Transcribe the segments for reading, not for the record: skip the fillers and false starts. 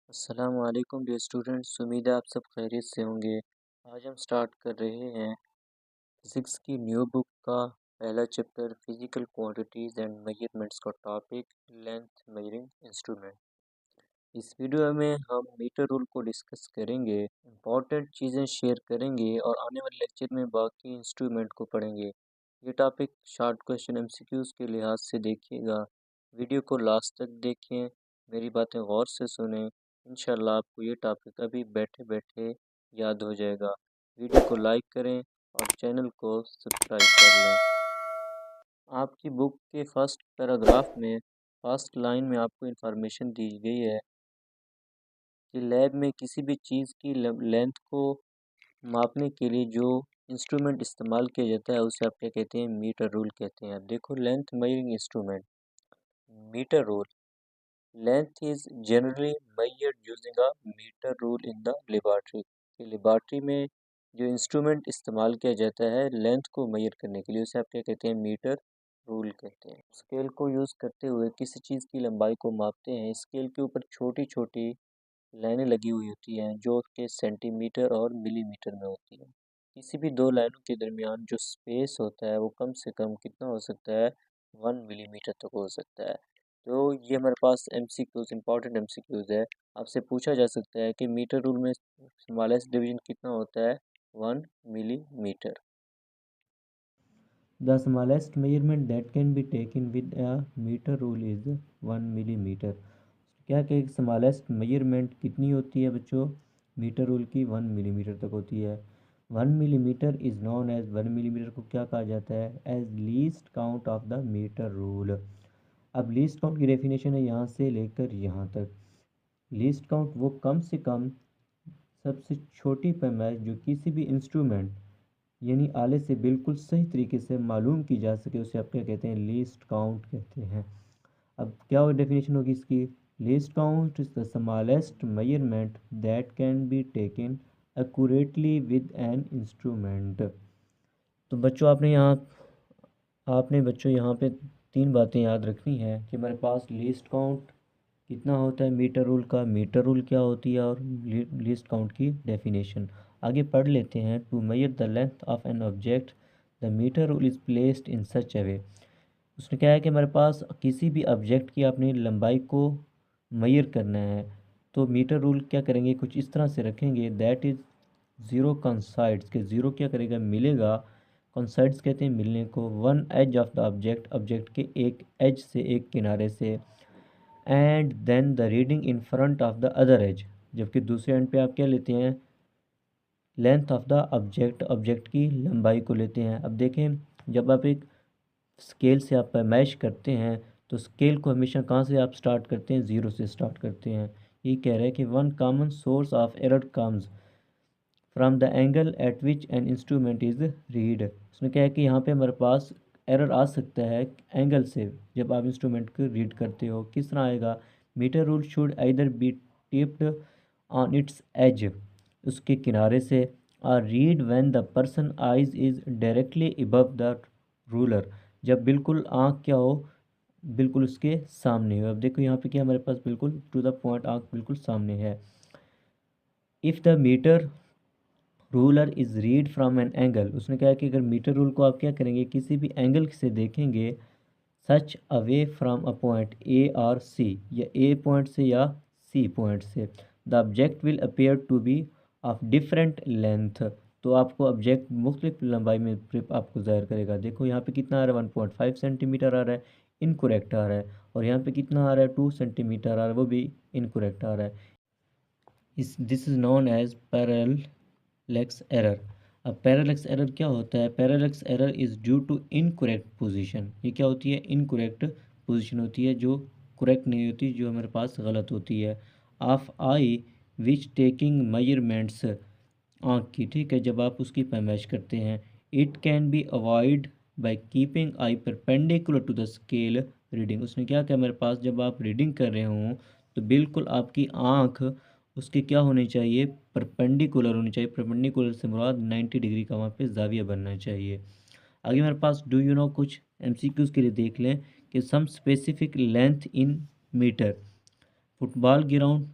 अस्सलामुअलैकुम dear students, उम्मीद है आप सब खैरियत से होंगे। आज हम स्टार्ट कर रहे हैं फिज़िक्स की न्यू बुक का पहला chapter physical quantities and measurements का टॉपिक लेंथ मेजरिंग इंस्ट्रूमेंट। इस वीडियो में हम मीटर रूल को डिस्कस करेंगे, इंपॉर्टेंट चीज़ें शेयर करेंगे और आने वाले लेक्चर में बाकी इंस्ट्रूमेंट को पढ़ेंगे। ये टॉपिक शॉर्ट क्वेश्चन एमसीक्यूज़ के लिहाज से देखिएगा। वीडियो को लास्ट तक देखें, मेरी बातें गौर से सुनें। इंशाल्लाह आपको ये टॉपिक अभी बैठे बैठे याद हो जाएगा। वीडियो को लाइक करें और चैनल को सब्सक्राइब कर लें। आपकी बुक के फर्स्ट पैराग्राफ में फर्स्ट लाइन में आपको इंफॉर्मेशन दी गई है कि लैब में किसी भी चीज़ की लेंथ को मापने के लिए जो इंस्ट्रूमेंट इस्तेमाल किया जाता है उसे आप क्या कहते हैं, मीटर रूल कहते हैं। अब देखो, length measuring instrument metre rule. Length is generally measured using a metre rule in the laboratory. Laboratory में जो इंस्ट्रूमेंट इस्तेमाल किया जाता है लेंथ को मेजर करने के लिए उसे आप क्या कहते हैं, मीटर रूल कहते हैं। स्केल को यूज़ करते हुए किसी चीज़ की लंबाई को मापते हैं। स्केल के ऊपर छोटी छोटी लाइनें लगी हुई होती हैं जो कि सेंटीमीटर और मिलीमीटर में होती हैं। किसी भी दो लाइनों के दरमियान जो स्पेस होता है वो कम से कम कितना हो सकता है, 1 मिलीमीटर तक हो सकता है। तो ये हमारे पास एमसीक्यूज, इंपॉर्टेंट एमसीक्यूज है। आपसे पूछा जा सकता है कि मीटर रूल में स्मॉलेस्ट डिवीजन कितना होता है, 1 millimetre. The smallest measurement that can be taken with a meter rule is 1 millimeter. क्या कि स्मॉलेस्ट मेजरमेंट कितनी होती है बच्चों, मीटर रूल की 1 मिलीमीटर तक होती है। 1 millimetre is known as, 1 millimetre को क्या कहा जाता है, as least count of the metre rule. अब लीस्ट काउंट की डेफिनेशन है यहाँ से लेकर यहाँ तक। लीस्ट काउंट वो कम से कम सबसे छोटी पैमाइश जो किसी भी इंस्ट्रूमेंट यानी आले से बिल्कुल सही तरीके से मालूम की जा सके उसे आप क्या कहते हैं, लीस्ट काउंट कहते हैं। अब क्या डेफिनेशन होगी इसकी, least count is the smallest measurement that can be taken accurately with an instrument. तो बच्चों आपने बच्चों यहाँ पे तीन बातें याद रखनी है कि हमारे पास लीस्ट काउंट कितना होता है मीटर रूल का, मीटर रूल क्या होती है और लीस्ट काउंट की डेफिनेशन। आगे पढ़ लेते हैं। To measure the length of an object the metre rule is placed in such a way. उसने क्या है कि हमारे पास किसी भी ऑब्जेक्ट की अपनी लंबाई को मेजर करना है तो मीटर रूल क्या करेंगे, कुछ इस तरह से रखेंगे, दैट इज़ ज़ीरो कंसाइड्स के ज़ीरो क्या करेगा, मिलेगा। कंसाइड्स कहते हैं मिलने को। One edge of the object, object के एक एज से, एक किनारे से, and then the reading in front of the other edge. जबकि दूसरे एंड पे आप क्या लेते हैं, length of the object, object की लंबाई को लेते हैं। अब देखें, जब आप एक स्केल से आप मैश करते हैं तो स्केल को हमेशा कहाँ से आप स्टार्ट करते हैं, ज़ीरो से स्टार्ट करते हैं। ये कह रहा है कि one common source of error comes from the angle eight which an instrument is read. उसने कहा है कि यहाँ पे हमारे पास एरर आ सकता है एंगल से जब आप इंस्ट्रूमेंट को रीड करते हो। किस तरह आएगा, metre rule should either be tipped on its edge, उसके किनारे से, और read when the person eyes is directly above the ruler, जब बिल्कुल आँख क्या हो, बिल्कुल उसके सामने हो। अब देखो यहाँ पे क्या हमारे पास बिल्कुल टू द पॉइंट आँख बिल्कुल सामने है। If the metre ruler is read from an angle, उसने कहा कि अगर मीटर रूल को आप क्या करेंगे, किसी भी एंगल से देखेंगे, such away from a point A और सी, या ए पॉइंट से या सी पॉइंट से, the object will appear to be of different length. तो आपको ऑब्जेक्ट मुख्तलिफ लंबाई में आपको ज़ाहिर करेगा। देखो यहाँ पे कितना आ रहा है, 1.5 सेंटीमीटर आ रहा है, इनकोरेक्ट आ रहा है। और यहाँ पे कितना आ रहा है, 2 सेंटीमीटर आ रहा है, वो भी इनकोरेक्ट आ रहा है। This is known as parallax error. अब पैरेलैक्स एरर क्या होता है, parallax error is due to incorrect position. ये क्या होती है, इनकरेक्ट पोजीशन होती है, जो करेक्ट नहीं होती, जो हमारे पास गलत होती है। Of I which taking measurements, आँख की, ठीक है, जब आप उसकी पैमाइश करते हैं। It can be avoid by keeping eye perpendicular to the scale reading. उसने क्या किया, मेरे पास जब आप रीडिंग कर रहे हों तो बिल्कुल आपकी आँख उसके क्या होनी चाहिए, परपेंडिकुलर होनी चाहिए। परपेंडिकुलर से मुराद 90 डिग्री का वहाँ पे जाविया बनना चाहिए। आगे हमारे पास डू यू नो, कुछ एमसीक्यूज़ के लिए देख लें कि some specific length in metre. Football ground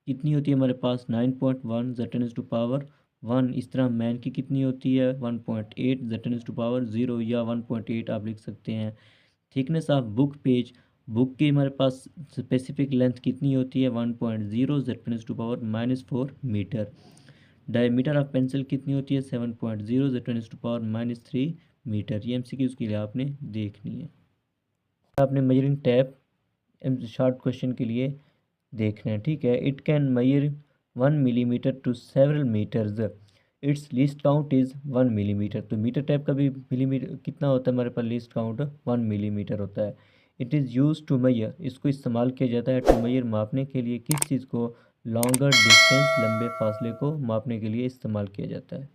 कितनी होती है हमारे पास 9.1 Z10⁻1। इस तरह मैन की कितनी होती है 1.8 Z10⁻0 या 1.8 आप लिख सकते हैं। Thickness of book page, book की हमारे पास स्पेसिफिक लेंथ कितनी होती है 1.0 Z10⁻⁻4 metre. Diameter of pencil कितनी होती है 7.0 Z10⁻3 मीटर। ये MCQs के लिए आपने देखनी है। आपने मेजरिंग टैप शॉर्ट क्वेश्चन के लिए देखना है, ठीक है। It can measure 1 millimetre to several metres, it's least count is 1 millimetre. तो मीटर टैप का भी मिलीमीटर कितना होता है हमारे पास, लीस्ट काउंट 1 मिलीमीटर होता है। It is use to measure, इसको इस्तेमाल किया जाता है टू मैयर मापने के लिए, किस चीज़ को, लॉन्गर डिस्टेंस, लंबे फासले को मापने के लिए इस्तेमाल किया जाता है।